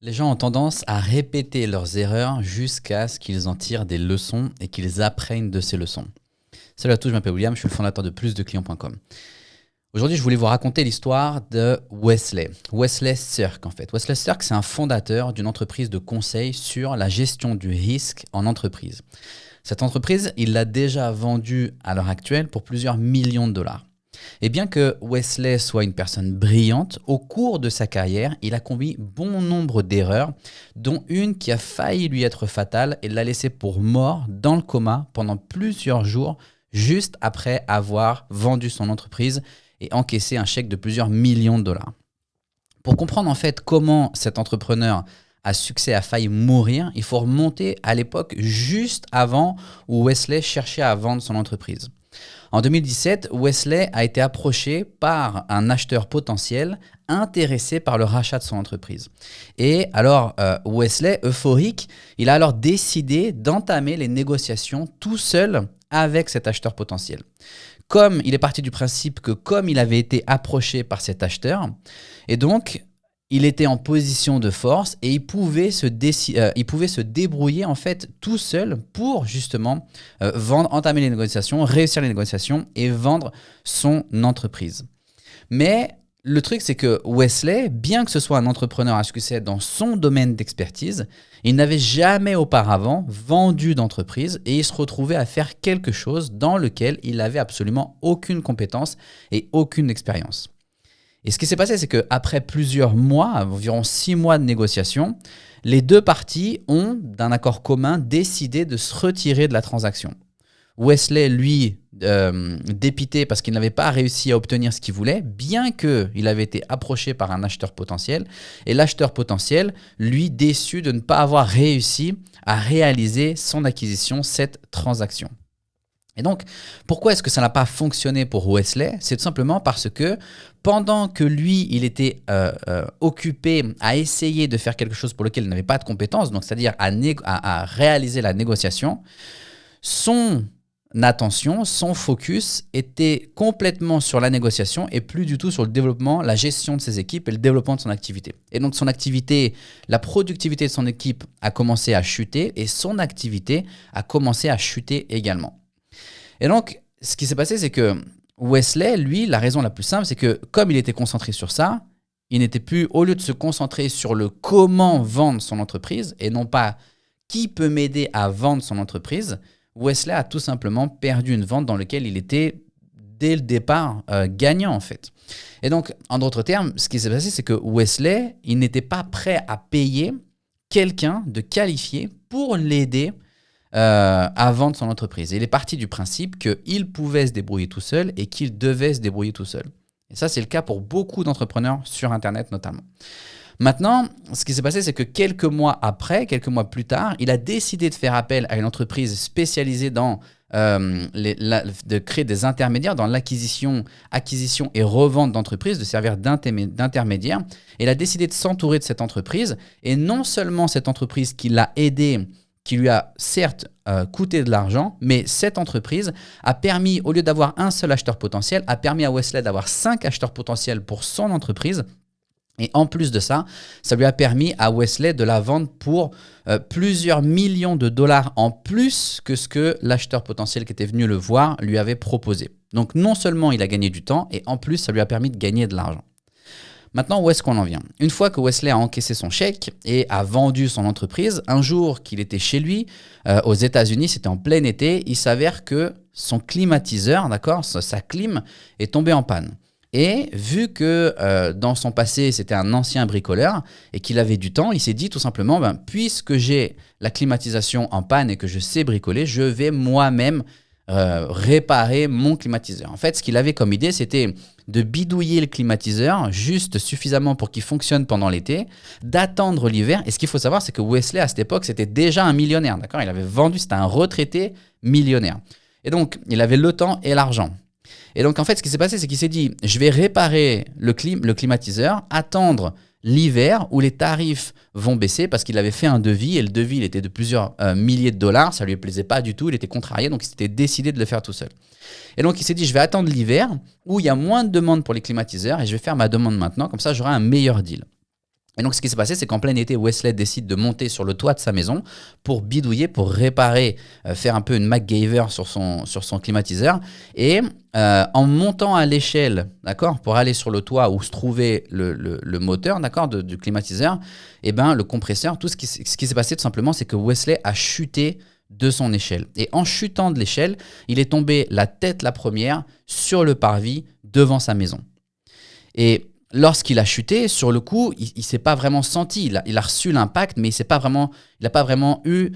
Les gens ont tendance à répéter leurs erreurs jusqu'à ce qu'ils en tirent des leçons et qu'ils apprennent de ces leçons. Salut à tous, je m'appelle William, je suis le fondateur de plusdeclients.com. Aujourd'hui, je voulais vous raconter l'histoire de Wesley. Wesley Sirk, en fait. Wesley Sirk, c'est un fondateur d'une entreprise de conseil sur la gestion du risque en entreprise. Cette entreprise, il l'a déjà vendue à l'heure actuelle pour plusieurs millions de dollars. Et bien que Wesley soit une personne brillante, au cours de sa carrière, il a commis bon nombre d'erreurs, dont une qui a failli lui être fatale et l'a laissé pour mort dans le coma pendant plusieurs jours, juste après avoir vendu son entreprise et encaissé un chèque de plusieurs millions de dollars. Pour comprendre en fait comment cet entrepreneur à succès a failli mourir, il faut remonter à l'époque juste avant où Wesley cherchait à vendre son entreprise. En 2017, Wesley a été approché par un acheteur potentiel intéressé par le rachat de son entreprise. Et alors, Wesley, euphorique, il a alors décidé d'entamer les négociations tout seul avec cet acheteur potentiel. Comme il est parti du principe que comme il avait été approché par cet acheteur, et donc il était en position de force et il pouvait se débrouiller en fait tout seul pour justement entamer les négociations, réussir les négociations et vendre son entreprise. Mais le truc, c'est que Wesley, bien que ce soit un entrepreneur à succès dans son domaine d'expertise, il n'avait jamais auparavant vendu d'entreprise et il se retrouvait à faire quelque chose dans lequel il n'avait absolument aucune compétence et aucune expérience. Et ce qui s'est passé, c'est qu'après plusieurs mois, environ 6 mois de négociations, les deux parties ont, d'un accord commun, décidé de se retirer de la transaction. Wesley, lui, dépité parce qu'il n'avait pas réussi à obtenir ce qu'il voulait, bien qu'il avait été approché par un acheteur potentiel. Et l'acheteur potentiel, lui, déçu de ne pas avoir réussi à réaliser son acquisition, cette transaction. Et donc, pourquoi est-ce que ça n'a pas fonctionné pour Wesley? C'est tout simplement parce que pendant que lui, il était occupé à essayer de faire quelque chose pour lequel il n'avait pas de compétences, donc c'est-à-dire à réaliser la négociation, son attention, son focus était complètement sur la négociation et plus du tout sur le développement, la gestion de ses équipes et le développement de son activité. Et donc son activité, la productivité de son équipe a commencé à chuter et son activité a commencé à chuter également. Et donc, ce qui s'est passé, c'est que Wesley, lui, la raison la plus simple, c'est que comme il était concentré sur ça, il n'était plus, au lieu de se concentrer sur le comment vendre son entreprise et non pas qui peut m'aider à vendre son entreprise, Wesley a tout simplement perdu une vente dans laquelle il était, dès le départ, gagnant en fait. Et donc, en d'autres termes, ce qui s'est passé, c'est que Wesley, il n'était pas prêt à payer quelqu'un de qualifié pour l'aider à vendre son entreprise. Et il est parti du principe qu'il pouvait se débrouiller tout seul et qu'il devait se débrouiller tout seul. Et ça, c'est le cas pour beaucoup d'entrepreneurs sur Internet notamment. Maintenant, ce qui s'est passé, c'est que quelques mois plus tard, il a décidé de faire appel à une entreprise spécialisée dans de créer des intermédiaires dans l'acquisition et revente d'entreprises, de servir d'intermédiaire. Et il a décidé de s'entourer de cette entreprise. Et non seulement cette entreprise qui l'a aidé, qui lui a certes coûté de l'argent, mais cette entreprise a permis, au lieu d'avoir un seul acheteur potentiel, a permis à Wesley d'avoir 5 acheteurs potentiels pour son entreprise. Et en plus de ça, ça lui a permis à Wesley de la vendre pour plusieurs millions de dollars en plus que ce que l'acheteur potentiel qui était venu le voir lui avait proposé. Donc non seulement il a gagné du temps, et en plus ça lui a permis de gagner de l'argent. Maintenant, où est-ce qu'on en vient? Une fois que Wesley a encaissé son chèque et a vendu son entreprise, un jour qu'il était chez lui, aux États-Unis, c'était en plein été, il s'avère que son climatiseur, d'accord, sa clim, est tombée en panne. Et vu que dans son passé, c'était un ancien bricoleur et qu'il avait du temps, il s'est dit tout simplement, puisque j'ai la climatisation en panne et que je sais bricoler, je vais moi-même réparer mon climatiseur. En fait, ce qu'il avait comme idée, c'était de bidouiller le climatiseur juste suffisamment pour qu'il fonctionne pendant l'été, d'attendre l'hiver. Et ce qu'il faut savoir, c'est que Wesley, à cette époque, c'était déjà un millionnaire. D'accord ? Il avait vendu, c'était un retraité millionnaire. Et donc, il avait le temps et l'argent. Et donc, en fait, ce qui s'est passé, c'est qu'il s'est dit, je vais réparer le climatiseur, attendre l'hiver où les tarifs vont baisser parce qu'il avait fait un devis et le devis il était de plusieurs milliers de dollars, ça lui plaisait pas du tout, il était contrarié, donc il s'était décidé de le faire tout seul. Et donc il s'est dit je vais attendre l'hiver où il y a moins de demandes pour les climatiseurs et je vais faire ma demande maintenant, comme ça j'aurai un meilleur deal. Et donc, ce qui s'est passé, c'est qu'en plein été, Wesley décide de monter sur le toit de sa maison pour bidouiller, pour réparer, faire un peu une MacGyver sur son climatiseur. Et en montant à l'échelle, d'accord, pour aller sur le toit où se trouvait le moteur, d'accord, du climatiseur, et ben le compresseur, ce qui s'est passé tout simplement, c'est que Wesley a chuté de son échelle. Et en chutant de l'échelle, il est tombé la tête la première sur le parvis devant sa maison. Et lorsqu'il a chuté, sur le coup, il ne s'est pas vraiment senti. Il a reçu l'impact, mais il n'a pas vraiment eu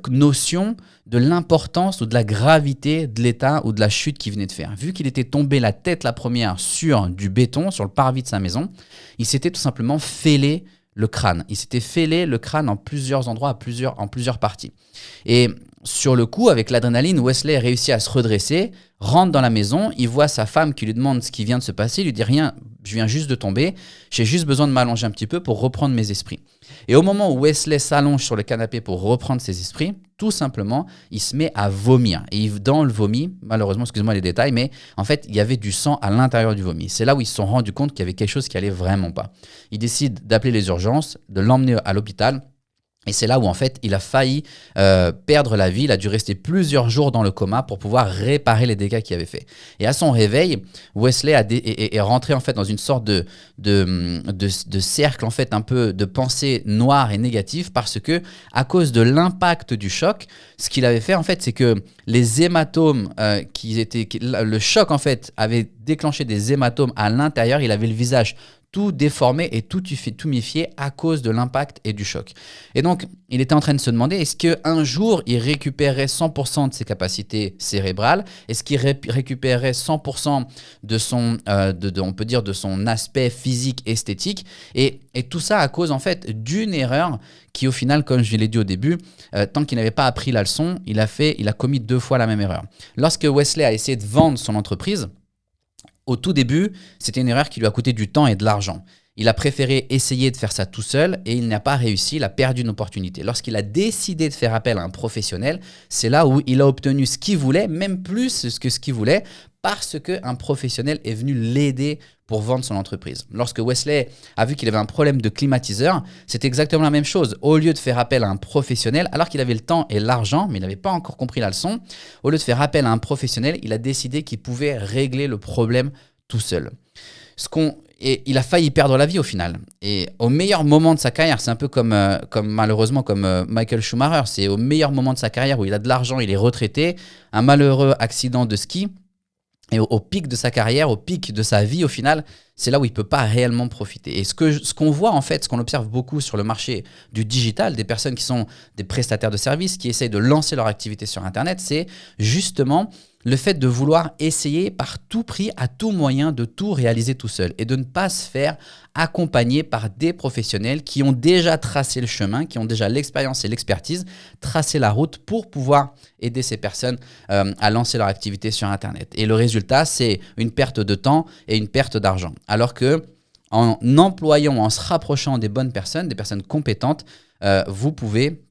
notion de l'importance ou de la gravité de l'état ou de la chute qu'il venait de faire. Vu qu'il était tombé la tête la première sur du béton, sur le parvis de sa maison, il s'était tout simplement fêlé le crâne. Il s'était fêlé le crâne en plusieurs endroits, en plusieurs parties. Et sur le coup, avec l'adrénaline, Wesley réussit à se redresser, rentre dans la maison, il voit sa femme qui lui demande ce qui vient de se passer, il lui dit rien, je viens juste de tomber, j'ai juste besoin de m'allonger un petit peu pour reprendre mes esprits. Et au moment où Wesley s'allonge sur le canapé pour reprendre ses esprits, tout simplement, il se met à vomir. Et dans le vomi, malheureusement, excusez-moi les détails, mais en fait, il y avait du sang à l'intérieur du vomi. C'est là où ils se sont rendus compte qu'il y avait quelque chose qui allait vraiment pas. Ils décident d'appeler les urgences, de l'emmener à l'hôpital. Et c'est là où en fait il a failli perdre la vie, il a dû rester plusieurs jours dans le coma pour pouvoir réparer les dégâts qu'il avait fait. Et à son réveil, Wesley est rentré en fait dans une sorte de cercle en fait un peu de pensée noire et négative parce que à cause de l'impact du choc, ce qu'il avait fait en fait c'est que les hématomes le choc en fait avait déclenché des hématomes à l'intérieur, il avait le visage tout déformé et tout tuméfié à cause de l'impact et du choc. Et donc, il était en train de se demander, est-ce qu'un jour, il récupérerait 100% de ses capacités cérébrales? Est-ce qu'il récupérerait 100% de on peut dire, de son aspect physique, esthétique? Et tout ça à cause, en fait, d'une erreur qui, au final, comme je l'ai dit au début, tant qu'il n'avait pas appris la leçon, il a commis 2 fois la même erreur. Lorsque Wesley a essayé de vendre son entreprise, au tout début, c'était une erreur qui lui a coûté du temps et de l'argent. Il a préféré essayer de faire ça tout seul et il n'a pas réussi, il a perdu une opportunité. Lorsqu'il a décidé de faire appel à un professionnel, c'est là où il a obtenu ce qu'il voulait, même plus que ce qu'il voulait, parce qu'un professionnel est venu l'aider pour vendre son entreprise. Lorsque Wesley a vu qu'il avait un problème de climatiseur, c'est exactement la même chose. Au lieu de faire appel à un professionnel, alors qu'il avait le temps et l'argent, mais il n'avait pas encore compris la leçon, au lieu de faire appel à un professionnel, il a décidé qu'il pouvait régler le problème tout seul. Et il a failli perdre la vie au final. Et au meilleur moment de sa carrière, c'est un peu comme malheureusement comme Michael Schumacher, c'est au meilleur moment de sa carrière où il a de l'argent, il est retraité, un malheureux accident de ski. Et au pic de sa carrière, au pic de sa vie au final, c'est là où il ne peut pas réellement profiter. Et ce qu'on voit en fait, ce qu'on observe beaucoup sur le marché du digital, des personnes qui sont des prestataires de services, qui essayent de lancer leur activité sur Internet, c'est justement le fait de vouloir essayer par tout prix, à tout moyen, de tout réaliser tout seul et de ne pas se faire accompagner par des professionnels qui ont déjà tracé le chemin, qui ont déjà l'expérience et l'expertise, tracé la route pour pouvoir aider ces personnes à lancer leur activité sur Internet. Et le résultat, c'est une perte de temps et une perte d'argent. Alors que en en se rapprochant des bonnes personnes, des personnes compétentes, vous pouvez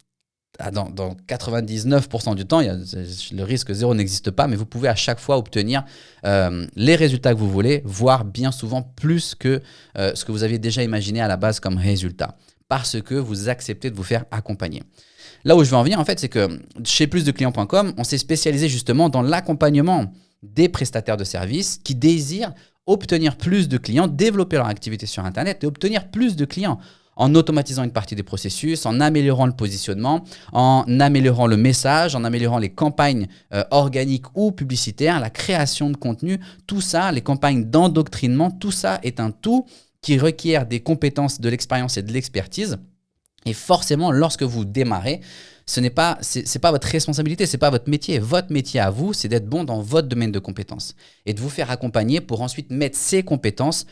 dans 99% du temps, le risque zéro n'existe pas, mais vous pouvez à chaque fois obtenir les résultats que vous voulez, voire bien souvent plus que ce que vous aviez déjà imaginé à la base comme résultat, parce que vous acceptez de vous faire accompagner. Là où je veux en venir, en fait, c'est que chez plusdeclients.com, on s'est spécialisé justement dans l'accompagnement des prestataires de services qui désirent obtenir plus de clients, développer leur activité sur Internet et obtenir plus de clients en automatisant une partie des processus, en améliorant le positionnement, en améliorant le message, en améliorant les campagnes organiques ou publicitaires, la création de contenu, tout ça, les campagnes d'endoctrinement, tout ça est un tout qui requiert des compétences, de l'expérience et de l'expertise. Et forcément, lorsque vous démarrez, c'est pas votre responsabilité, c'est pas votre métier. Votre métier à vous, c'est d'être bon dans votre domaine de compétences et de vous faire accompagner pour ensuite mettre ces compétences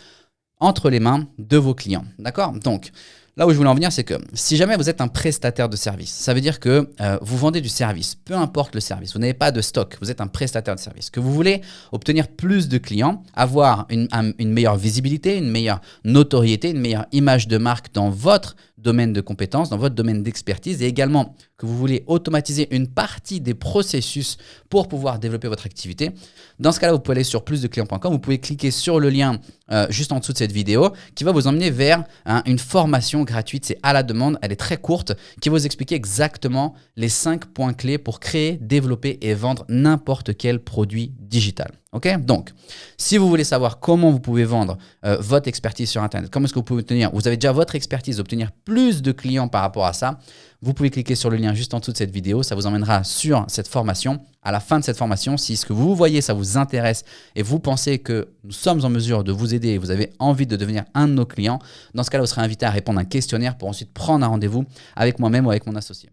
entre les mains de vos clients. D'accord ? Donc, Là où je voulais en venir, c'est que si jamais vous êtes un prestataire de service, ça veut dire que vous vendez du service, peu importe le service, vous n'avez pas de stock, vous êtes un prestataire de service, que vous voulez obtenir plus de clients, avoir une meilleure visibilité, une meilleure notoriété, une meilleure image de marque dans votre domaine de compétences, dans votre domaine d'expertise, et également que vous voulez automatiser une partie des processus pour pouvoir développer votre activité. Dans ce cas-là, vous pouvez aller sur plusdeclients.com, vous pouvez cliquer sur le lien juste en dessous de cette vidéo qui va vous emmener vers une formation gratuite, c'est à la demande, elle est très courte, qui va vous expliquer exactement les 5 points clés pour créer, développer et vendre n'importe quel produit digital. Okay, donc, si vous voulez savoir comment vous pouvez vendre votre expertise sur Internet, comment est-ce que vous pouvez obtenir, vous avez déjà votre expertise, obtenir plus de clients par rapport à ça, vous pouvez cliquer sur le lien juste en dessous de cette vidéo, ça vous emmènera sur cette formation. À la fin de cette formation, si ce que vous voyez, ça vous intéresse et vous pensez que nous sommes en mesure de vous aider et vous avez envie de devenir un de nos clients, dans ce cas-là, vous serez invité à répondre à un questionnaire pour ensuite prendre un rendez-vous avec moi-même ou avec mon associé.